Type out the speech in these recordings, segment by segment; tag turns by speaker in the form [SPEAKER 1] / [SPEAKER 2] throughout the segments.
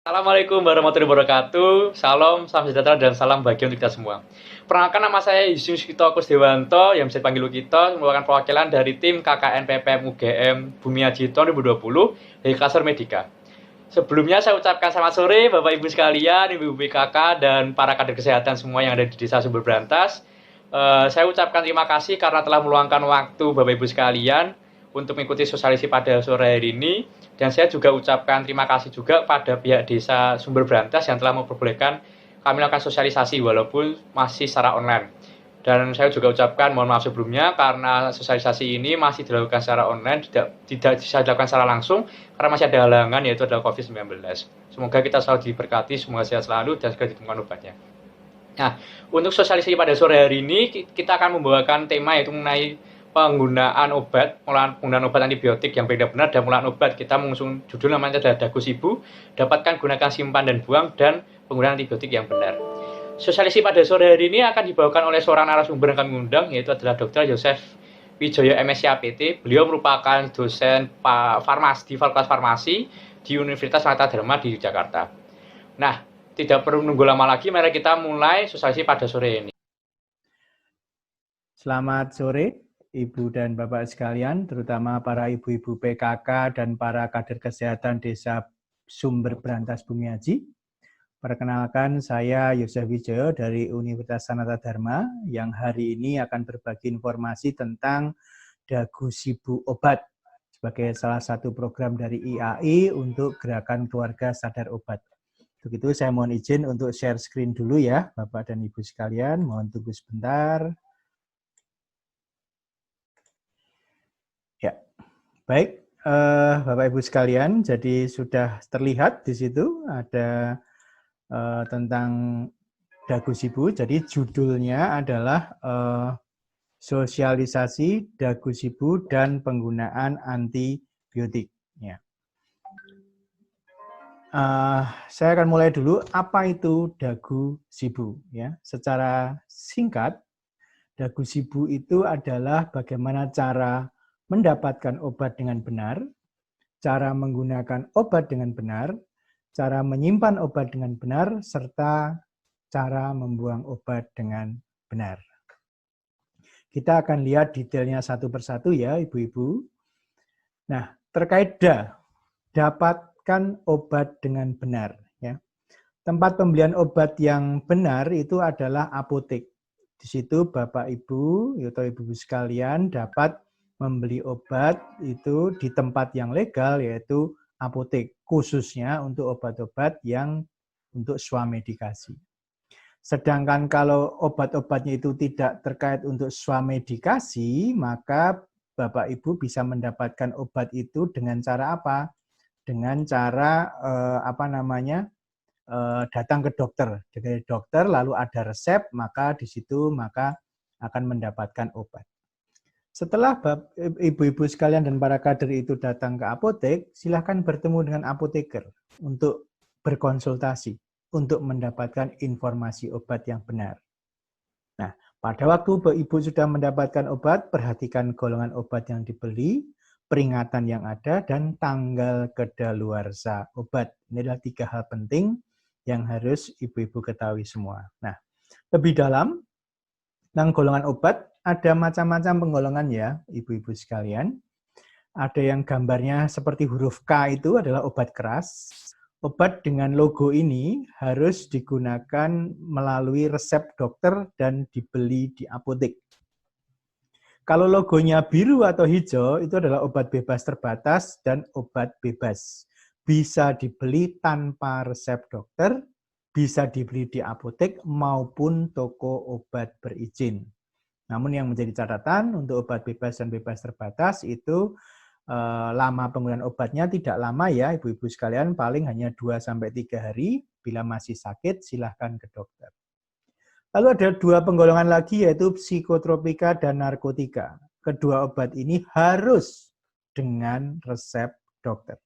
[SPEAKER 1] Assalamualaikum warahmatullahi wabarakatuh. Salam sejahtera dan salam bahagia untuk kita semua. Perkenalkan, nama saya Yusinus Kito Kusdewanto yang bisa dipanggil Kito, merupakan perwakilan dari tim KKN PPM UGM Bumi Aji tahun 2020 dari Klaster Medika. Sebelumnya saya ucapkan selamat sore Bapak Ibu sekalian, Ibu-ibu PKK dan para kader kesehatan semua yang ada di Desa Sumber Brantas. Saya ucapkan terima kasih karena telah meluangkan waktu Bapak Ibu sekalian untuk mengikuti sosialisasi pada sore hari ini, dan saya juga ucapkan terima kasih juga pada pihak Desa Sumber Brantas yang telah memperbolehkan kami melakukan sosialisasi walaupun masih secara online. Dan saya juga ucapkan mohon maaf sebelumnya karena sosialisasi ini masih dilakukan secara online, tidak bisa dilakukan secara langsung karena masih ada halangan, yaitu adalah COVID-19. Semoga kita selalu diberkati, semoga sehat selalu dan segera ditemukan obatnya. Nah, untuk sosialisasi pada sore hari ini kita akan membawakan tema yaitu mengenai penggunaan obat antibiotik yang benar-benar dan penggunaan obat. Kita mengusung judul namanya adalah Dagus Ibu, dapatkan, gunakan, simpan dan buang, dan penggunaan antibiotik yang benar. Sosialisasi pada sore hari ini akan dibawakan oleh seorang narasumber yang kami undang, yaitu adalah Dr. Joseph Wijoyo MSc APT. Beliau merupakan dosen farmasi di Fakultas Farmasi di Universitas Sanata Dharma di Jakarta. Nah, tidak perlu menunggu lama lagi, mari kita mulai sosialisasi pada sore ini.
[SPEAKER 2] Selamat sore, Ibu dan Bapak sekalian, terutama para ibu-ibu PKK dan para kader kesehatan Desa Sumber Brantas Bumi Aji. Perkenalkan, saya Yosef Wijoyo dari Universitas Sanata Dharma yang hari ini akan berbagi informasi tentang Dagus Ibu Obat sebagai salah satu program dari IAI untuk Gerakan Keluarga Sadar Obat. Untuk itu saya mohon izin untuk share screen dulu ya, Bapak dan Ibu sekalian. Mohon tunggu sebentar. Ya, baik, Bapak Ibu sekalian, jadi sudah terlihat di situ ada tentang Dagus Ibu. Jadi judulnya adalah sosialisasi Dagus Ibu dan penggunaan antibiotik. Ya. Saya akan mulai dulu. Apa itu Dagus Ibu? Ya, secara singkat, Dagus Ibu itu adalah bagaimana cara mendapatkan obat dengan benar, cara menggunakan obat dengan benar, cara menyimpan obat dengan benar, serta cara membuang obat dengan benar. Kita akan lihat detailnya satu persatu ya, Ibu-ibu. Nah, terkait dapatkan obat dengan benar. Ya. Tempat pembelian obat yang benar itu adalah apotek. Di situ Bapak Ibu atau Ibu-ibu sekalian dapat membeli obat itu di tempat yang legal, yaitu apotek, khususnya untuk obat-obat yang untuk swamedikasi. Sedangkan kalau obat-obatnya itu tidak terkait untuk swamedikasi, maka Bapak Ibu bisa mendapatkan obat itu dengan cara apa? Dengan cara datang ke dokter. Dari dokter lalu ada resep, maka di situ akan mendapatkan obat. Setelah ibu-ibu sekalian dan para kader itu datang ke apotek, silahkan bertemu dengan apoteker untuk berkonsultasi, untuk mendapatkan informasi obat yang benar. Nah, pada waktu ibu sudah mendapatkan obat, perhatikan golongan obat yang dibeli, peringatan yang ada, dan tanggal kedaluarsa obat. Ini adalah 3 hal penting yang harus ibu-ibu ketahui semua. Nah, lebih dalam tentang golongan obat, ada macam-macam penggolongan ya, ibu-ibu sekalian. Ada yang gambarnya seperti huruf K, itu adalah obat keras. Obat dengan logo ini harus digunakan melalui resep dokter dan dibeli di apotek. Kalau logonya biru atau hijau, itu adalah obat bebas terbatas dan obat bebas. Bisa dibeli tanpa resep dokter, bisa dibeli di apotek maupun toko obat berizin. Namun yang menjadi catatan untuk obat bebas dan bebas terbatas itu lama penggunaan obatnya tidak lama ya ibu-ibu sekalian, paling hanya 2-3 hari. Bila masih sakit silahkan ke dokter. Lalu ada 2 penggolongan lagi yaitu psikotropika dan narkotika. Kedua obat ini harus dengan resep dokter.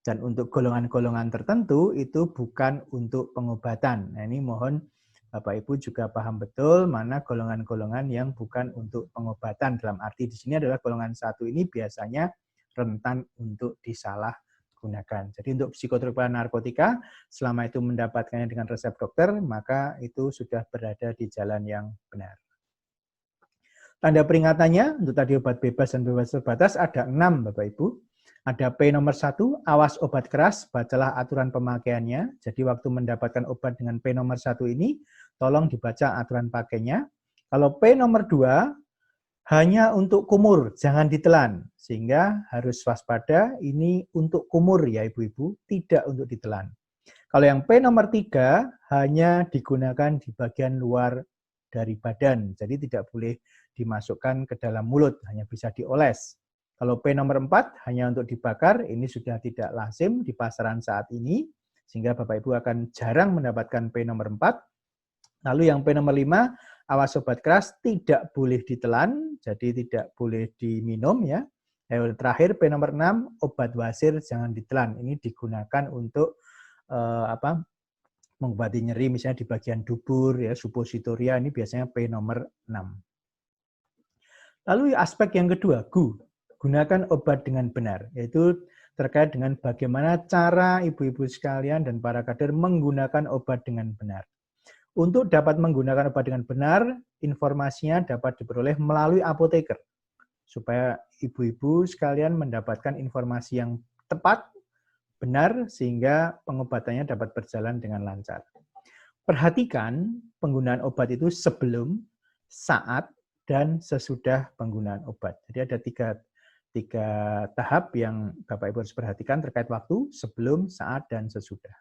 [SPEAKER 2] Dan untuk golongan-golongan tertentu itu bukan untuk pengobatan. Nah, ini mohon Bapak Ibu juga paham betul mana golongan-golongan yang bukan untuk pengobatan. Dalam arti di sini adalah golongan 1 ini biasanya rentan untuk disalahgunakan. digunakan. Jadi untuk psikotropika narkotika, selama itu mendapatkannya dengan resep dokter, maka itu sudah berada di jalan yang benar. Tanda peringatannya untuk tadi obat bebas dan bebas terbatas ada 6, Bapak Ibu. Ada P nomor 1, awas obat keras, bacalah aturan pemakaiannya. Jadi waktu mendapatkan obat dengan P nomor 1 ini, tolong dibaca aturan pakainya. Kalau P nomor 2, hanya untuk kumur, jangan ditelan. Sehingga harus waspada, ini untuk kumur ya Ibu-Ibu, tidak untuk ditelan. Kalau yang P nomor 3, hanya digunakan di bagian luar dari badan. Jadi tidak boleh dimasukkan ke dalam mulut, hanya bisa dioles. Kalau P nomor 4, hanya untuk dibakar, ini sudah tidak lazim di pasaran saat ini, sehingga Bapak Ibu akan jarang mendapatkan P nomor 4. Lalu yang P nomor 5, awas obat keras tidak boleh ditelan, jadi tidak boleh diminum ya. Terakhir P nomor 6, obat wasir jangan ditelan. Ini digunakan untuk mengobati nyeri misalnya di bagian dubur ya, suppositoria, ini biasanya P nomor 6. Lalu aspek yang kedua, gunakan obat dengan benar, yaitu terkait dengan bagaimana cara ibu-ibu sekalian dan para kader menggunakan obat dengan benar. Untuk dapat menggunakan obat dengan benar, informasinya dapat diperoleh melalui apoteker, supaya ibu-ibu sekalian mendapatkan informasi yang tepat, benar, sehingga pengobatannya dapat berjalan dengan lancar. Perhatikan penggunaan obat itu sebelum, saat, dan sesudah penggunaan obat. Jadi ada tiga tahap yang Bapak Ibu harus perhatikan terkait waktu, sebelum, saat, dan sesudah.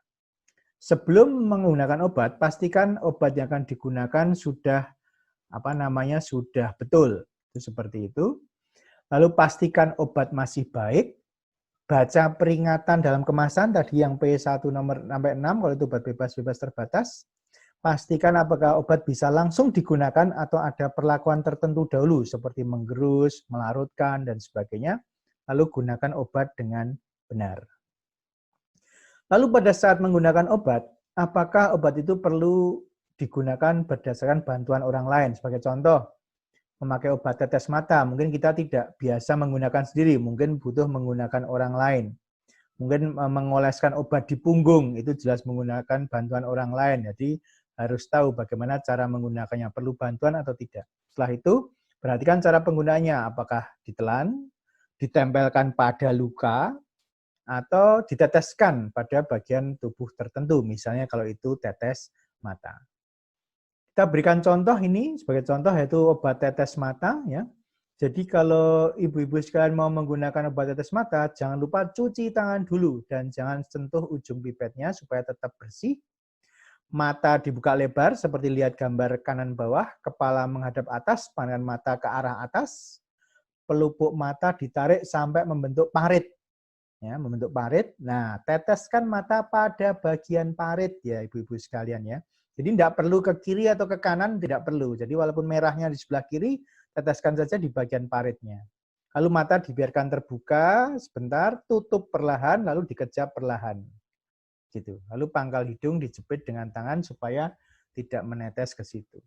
[SPEAKER 2] Sebelum menggunakan obat, pastikan obat yang akan digunakan sudah sudah betul. Itu seperti itu. Lalu pastikan obat masih baik. Baca peringatan dalam kemasan tadi yang P1 nomor sampai 6 kalau itu obat bebas terbatas. Pastikan apakah obat bisa langsung digunakan atau ada perlakuan tertentu dahulu seperti menggerus, melarutkan, dan sebagainya. Lalu gunakan obat dengan benar. Lalu pada saat menggunakan obat, apakah obat itu perlu digunakan berdasarkan bantuan orang lain? Sebagai contoh, memakai obat tetes mata, mungkin kita tidak biasa menggunakan sendiri, mungkin butuh menggunakan orang lain. Mungkin mengoleskan obat di punggung, itu jelas menggunakan bantuan orang lain. Jadi harus tahu bagaimana cara menggunakannya, perlu bantuan atau tidak. Setelah itu, perhatikan cara penggunaannya, apakah ditelan, ditempelkan pada luka, atau diteteskan pada bagian tubuh tertentu, misalnya kalau itu tetes mata. Kita berikan contoh ini, sebagai contoh yaitu obat tetes mata. Ya. Jadi kalau ibu-ibu sekalian mau menggunakan obat tetes mata, jangan lupa cuci tangan dulu, dan jangan sentuh ujung pipetnya supaya tetap bersih. Mata dibuka lebar, seperti lihat gambar kanan bawah, kepala menghadap atas, pandangan mata ke arah atas, pelupuk mata ditarik sampai membentuk parit. Ya, membentuk parit. Nah, teteskan mata pada bagian parit ya ibu-ibu sekalian ya. Jadi tidak perlu ke kiri atau ke kanan, tidak perlu. Jadi walaupun merahnya di sebelah kiri, teteskan saja di bagian paritnya. Lalu mata dibiarkan terbuka sebentar, tutup perlahan, lalu dikejap perlahan. Gitu. Lalu pangkal hidung dijepit dengan tangan supaya tidak menetes ke situ.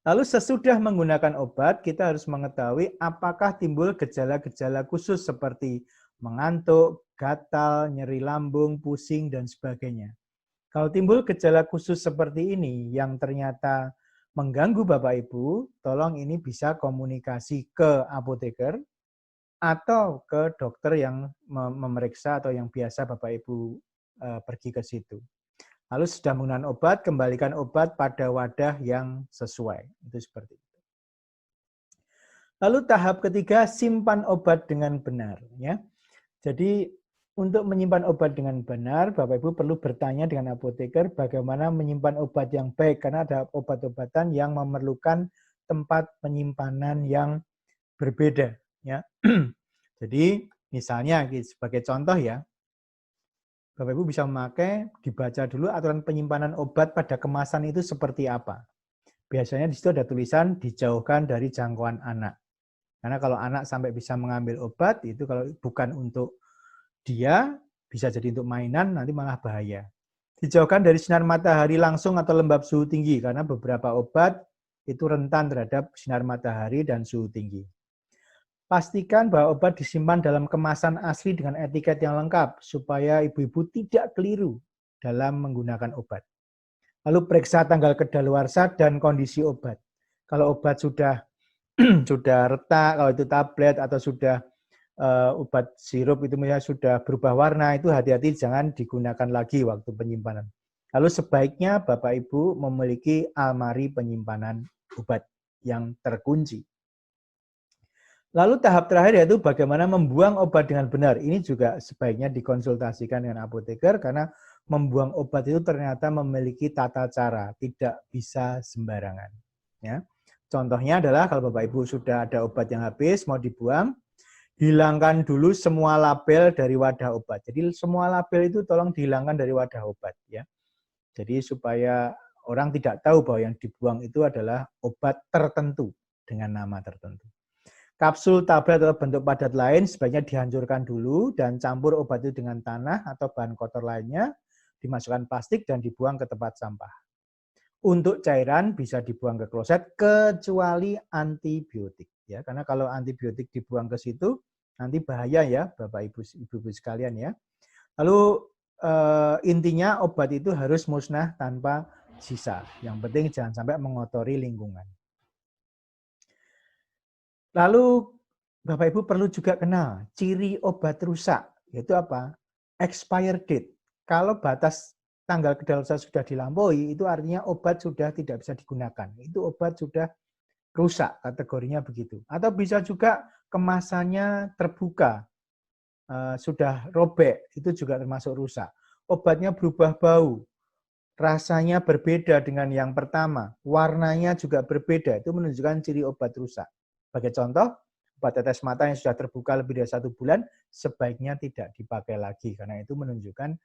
[SPEAKER 2] Lalu sesudah menggunakan obat, kita harus mengetahui apakah timbul gejala-gejala khusus seperti mengantuk, gatal, nyeri lambung, pusing, dan sebagainya. Kalau timbul gejala khusus seperti ini yang ternyata mengganggu Bapak Ibu, tolong ini bisa komunikasi ke apoteker atau ke dokter yang memeriksa atau yang biasa Bapak Ibu pergi ke situ. Lalu sudah menggunakan obat, kembalikan obat pada wadah yang sesuai. Itu seperti itu. Lalu tahap ketiga, simpan obat dengan benar. Ya. Jadi untuk menyimpan obat dengan benar, Bapak Ibu perlu bertanya dengan apoteker bagaimana menyimpan obat yang baik, karena ada obat-obatan yang memerlukan tempat penyimpanan yang berbeda. Ya. Jadi misalnya sebagai contoh ya, Bapak Ibu bisa memakai, dibaca dulu aturan penyimpanan obat pada kemasan itu seperti apa. Biasanya di situ ada tulisan dijauhkan dari jangkauan anak. Karena kalau anak sampai bisa mengambil obat, itu kalau bukan untuk dia, bisa jadi untuk mainan, nanti malah bahaya. Dijauhkan dari sinar matahari langsung atau lembab suhu tinggi, karena beberapa obat itu rentan terhadap sinar matahari dan suhu tinggi. Pastikan bahwa obat disimpan dalam kemasan asli dengan etiket yang lengkap supaya ibu-ibu tidak keliru dalam menggunakan obat. Lalu periksa tanggal kedaluarsa dan kondisi obat. Kalau obat sudah sudah retak, kalau itu tablet atau sudah obat sirup itu misalnya sudah berubah warna, itu hati-hati jangan digunakan lagi waktu penyimpanan. Lalu sebaiknya Bapak Ibu memiliki almari penyimpanan obat yang terkunci. Lalu tahap terakhir yaitu bagaimana membuang obat dengan benar. Ini juga sebaiknya dikonsultasikan dengan apoteker karena membuang obat itu ternyata memiliki tata cara, tidak bisa sembarangan. Ya. Contohnya adalah kalau Bapak Ibu sudah ada obat yang habis mau dibuang, hilangkan dulu semua label dari wadah obat. Jadi semua label itu tolong dihilangkan dari wadah obat, ya. Jadi supaya orang tidak tahu bahwa yang dibuang itu adalah obat tertentu dengan nama tertentu. Kapsul, tablet, atau bentuk padat lain sebaiknya dihancurkan dulu dan campur obat itu dengan tanah atau bahan kotor lainnya, dimasukkan plastik dan dibuang ke tempat sampah. Untuk cairan bisa dibuang ke kloset kecuali antibiotik, ya, karena kalau antibiotik dibuang ke situ nanti bahaya ya Bapak Ibu sekalian ya. Lalu intinya obat itu harus musnah tanpa sisa. Yang penting jangan sampai mengotori lingkungan. Lalu Bapak Ibu perlu juga kenal ciri obat rusak, yaitu apa? Expired date. Kalau batas tanggal kedaluarsa sudah dilampaui, itu artinya obat sudah tidak bisa digunakan. Itu obat sudah rusak, kategorinya begitu. Atau bisa juga kemasannya terbuka, sudah robek, itu juga termasuk rusak. Obatnya berubah bau, rasanya berbeda dengan yang pertama, warnanya juga berbeda, itu menunjukkan ciri obat rusak. Sebagai contoh, obat tetes mata yang sudah terbuka lebih dari 1 bulan sebaiknya tidak dipakai lagi karena itu menunjukkan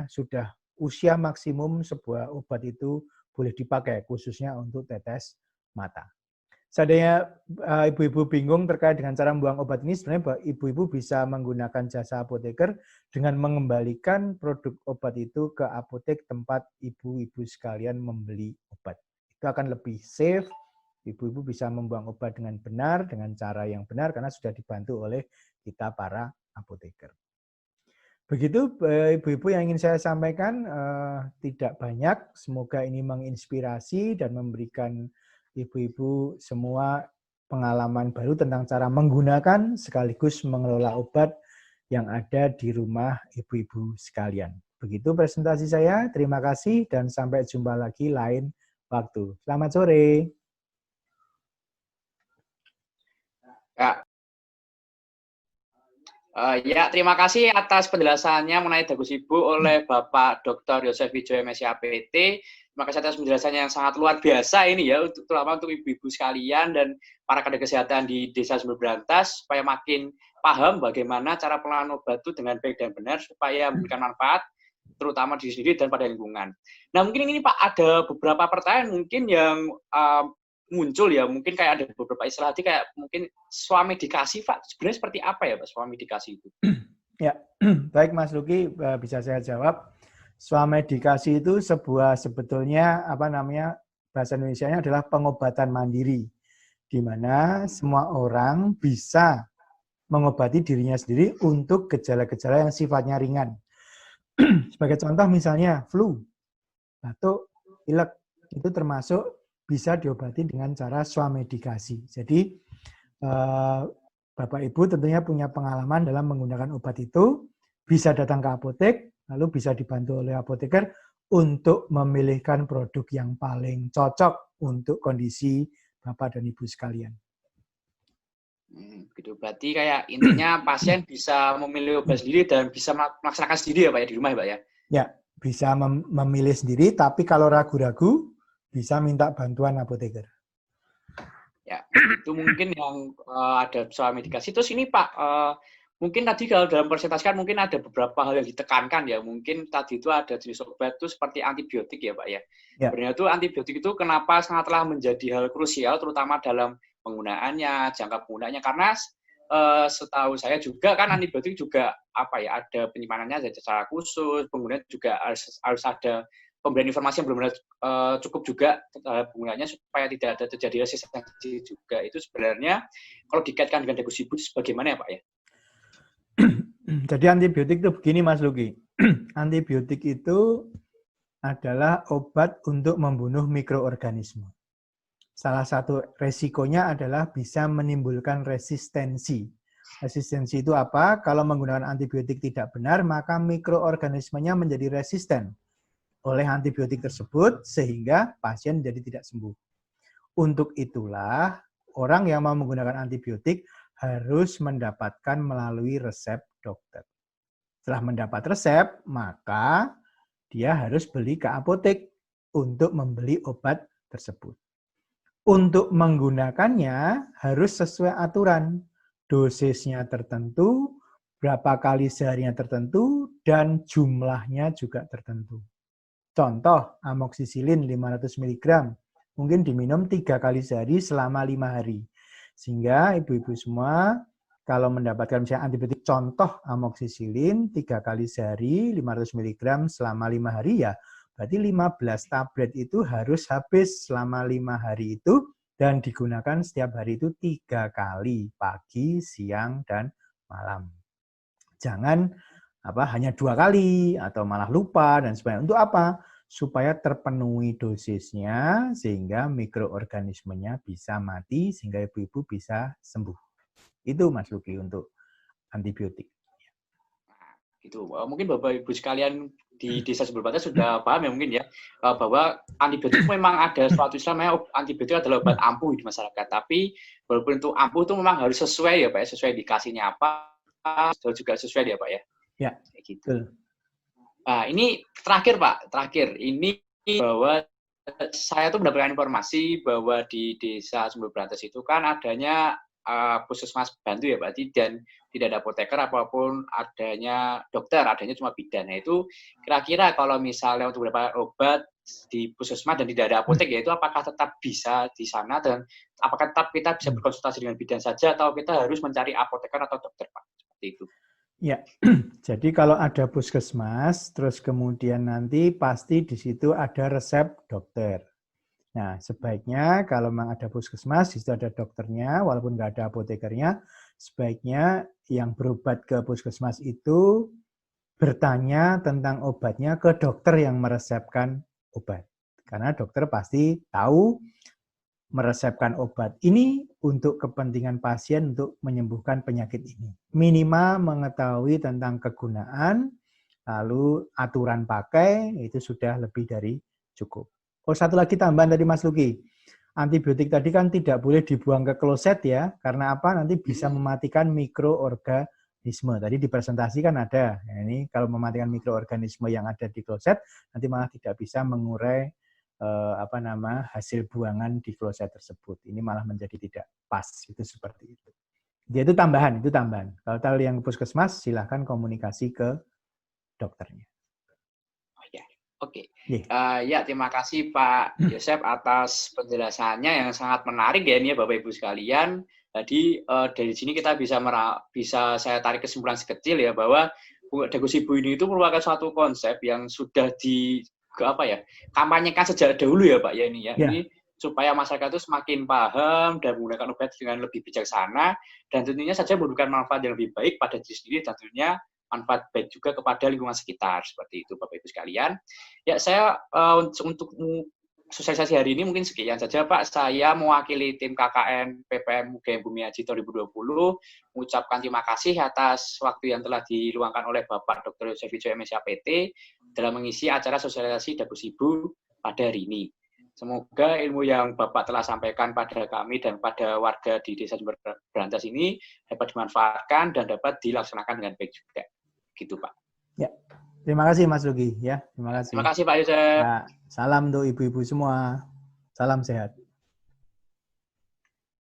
[SPEAKER 2] sudah usia maksimum sebuah obat itu boleh dipakai khususnya untuk tetes mata. Seandainya ibu-ibu bingung terkait dengan cara membuang obat ini, sebenarnya ibu-ibu bisa menggunakan jasa apoteker dengan mengembalikan produk obat itu ke apotek tempat ibu-ibu sekalian membeli obat. Itu akan lebih safe. Ibu-ibu bisa membuang obat dengan benar, dengan cara yang benar, karena sudah dibantu oleh kita para apoteker. Begitu ibu-ibu yang ingin saya sampaikan, tidak banyak. Semoga ini menginspirasi dan memberikan ibu-ibu semua pengalaman baru tentang cara menggunakan sekaligus mengelola obat yang ada di rumah ibu-ibu sekalian. Begitu presentasi saya. Terima kasih dan sampai jumpa lagi lain waktu. Selamat sore.
[SPEAKER 1] Ya, terima kasih atas penjelasannya mengenai dagu sibuk oleh Bapak Dr. Yosef Wijoyo MSc APT. Terima kasih atas penjelasannya yang sangat luar biasa ini ya, terutama untuk ibu-ibu sekalian dan para kader kesehatan di Desa Sumber Brantas supaya makin paham bagaimana cara pengelolaan obat itu dengan baik dan benar supaya memberikan manfaat terutama diri sendiri dan pada lingkungan. Nah, mungkin ini Pak ada beberapa pertanyaan mungkin yang muncul ya, mungkin kayak ada beberapa istilah tadi kayak mungkin swamedikasi, Pak. Sebenarnya seperti apa ya Pak swamedikasi itu?
[SPEAKER 2] Ya, baik Mas Luki, bisa saya jawab. Swamedikasi itu sebetulnya bahasa Indonesianya adalah pengobatan mandiri, di mana semua orang bisa mengobati dirinya sendiri untuk gejala-gejala yang sifatnya ringan. Sebagai contoh misalnya flu, batuk, pilek, itu termasuk bisa diobati dengan cara swamedikasi. Jadi Bapak Ibu tentunya punya pengalaman dalam menggunakan obat itu, bisa datang ke apotek, lalu bisa dibantu oleh apoteker untuk memilihkan produk yang paling cocok untuk kondisi Bapak dan Ibu sekalian.
[SPEAKER 1] Gitu. Berarti kayak intinya pasien bisa memilih obat sendiri dan bisa melaksanakan sendiri ya Pak ya di rumah ya Pak ya?
[SPEAKER 2] Ya, bisa memilih sendiri, tapi kalau ragu-ragu bisa minta bantuan apoteker.
[SPEAKER 1] Ya, itu mungkin yang ada swamedikasi. Terus ini Pak, mungkin tadi kalau dalam presentasikan mungkin ada beberapa hal yang ditekankan ya. Mungkin tadi itu ada jenis obat itu seperti antibiotik ya Pak ya. Sebenarnya itu antibiotik itu kenapa sangatlah menjadi hal krusial terutama dalam penggunaannya, jangka penggunaannya. Karena setahu saya juga kan antibiotik juga ada penyimpanannya secara khusus, penggunaan juga harus ada pemberian informasi yang benar-benar cukup juga terhadap penggunaannya supaya tidak ada terjadi resistensi juga. Itu sebenarnya kalau dikaitkan dengan dekusibus bagaimana ya Pak ya?
[SPEAKER 2] Jadi antibiotik itu begini Mas Luki. Antibiotik itu adalah obat untuk membunuh mikroorganisme. Salah satu resikonya adalah bisa menimbulkan resistensi. Resistensi itu apa? Kalau menggunakan antibiotik tidak benar, maka mikroorganismenya menjadi resisten oleh antibiotik tersebut sehingga pasien jadi tidak sembuh. Untuk itulah orang yang mau menggunakan antibiotik harus mendapatkan melalui resep dokter. Setelah mendapat resep, maka dia harus beli ke apotek untuk membeli obat tersebut. Untuk menggunakannya harus sesuai aturan. Dosisnya tertentu, berapa kali seharinya tertentu, dan jumlahnya juga tertentu. Contoh, amoksisilin 500 mg, mungkin diminum 3 kali sehari selama 5 hari. Sehingga ibu-ibu semua, kalau mendapatkan misalnya antibiotik contoh amoksisilin 3 kali sehari 500 mg selama 5 hari ya, berarti 15 tablet itu harus habis selama 5 hari itu dan digunakan setiap hari itu 3 kali, pagi, siang, dan malam. Jangan hanya 2 kali atau malah lupa dan sebagainya. Untuk apa? Supaya terpenuhi dosisnya sehingga mikroorganismenya bisa mati sehingga ibu-ibu bisa sembuh. Itu Mas Luki untuk antibiotik.
[SPEAKER 1] Gitu. Mungkin Bapak Ibu sekalian di Desa Sumber Batas sudah paham ya mungkin ya bahwa antibiotik memang ada suatu istilah namanya antibiotik adalah obat ampuh di masyarakat. Tapi walaupun untuk ampuh itu memang harus sesuai ya Pak ya, sesuai indikasinya apa, juga sesuai ya Pak ya.
[SPEAKER 2] Ya,
[SPEAKER 1] gitu. Nah, ini terakhir Pak, ini bahwa saya tuh mendapatkan informasi bahwa di Desa Sumber Brantas itu kan adanya puskesmas bantu ya Pak, dan tidak ada apoteker apapun, adanya dokter, adanya cuma bidan. Nah itu kira-kira kalau misalnya untuk beberapa obat di puskesmas dan tidak ada apotek, ya itu apakah tetap bisa di sana dan apakah tetap kita bisa berkonsultasi dengan bidan saja atau kita harus mencari apoteker atau dokter Pak? Seperti itu.
[SPEAKER 2] Ya, jadi kalau ada puskesmas, terus kemudian nanti pasti di situ ada resep dokter. Nah, sebaiknya kalau memang ada puskesmas, di situ ada dokternya, walaupun nggak ada apotekernya, sebaiknya yang berobat ke puskesmas itu bertanya tentang obatnya ke dokter yang meresepkan obat. Karena dokter pasti tahu meresepkan obat ini untuk kepentingan pasien untuk menyembuhkan penyakit ini. Minimal mengetahui tentang kegunaan, lalu aturan pakai, itu sudah lebih dari cukup. Oh, satu lagi tambahan dari Mas Luki. Antibiotik tadi kan tidak boleh dibuang ke kloset ya, karena apa? Nanti bisa mematikan mikroorganisme. Tadi di presentasi kan ada. Nah, ini kalau mematikan mikroorganisme yang ada di kloset, nanti malah tidak bisa mengurai hasil buangan di kloset tersebut. Ini malah menjadi tidak pas, itu seperti itu. Dia itu tambahan. Kalau tahu yang puskesmas, silahkan komunikasi ke dokternya.
[SPEAKER 1] Oh ya, oke. Ya, terima kasih Pak Yosef atas penjelasannya yang sangat menarik ya ini ya Bapak Ibu sekalian. Jadi dari sini kita bisa saya tarik kesimpulan sekecil ya bahwa dekusibus ini itu merupakan suatu konsep yang sudah kampanyekan sejak dahulu ya Pak ya ini ya. Ini supaya masyarakat itu semakin paham dan menggunakan obat dengan lebih bijaksana dan tentunya saja memberikan manfaat yang lebih baik pada diri sendiri dan tentunya manfaat baik juga kepada lingkungan sekitar seperti itu Bapak Ibu sekalian. Ya saya untuk sosialisasi hari ini mungkin sekian saja Pak. Saya mewakili tim KKN PPM UGM Bumi Aji 2020 mengucapkan terima kasih atas waktu yang telah diluangkan oleh Bapak Dr. Yosef Wijoyo MSc PT dalam mengisi acara sosialisasi dekusibus pada hari ini. Semoga ilmu yang Bapak telah sampaikan pada kami dan pada warga di Desa Sumber Brantas ini dapat dimanfaatkan dan dapat dilaksanakan dengan baik juga. Gitu Pak.
[SPEAKER 2] Ya, terima kasih Mas Luki ya. Terima kasih.
[SPEAKER 1] Terima kasih Pak Yosef.
[SPEAKER 2] Ya, salam untuk ibu-ibu semua. Salam sehat.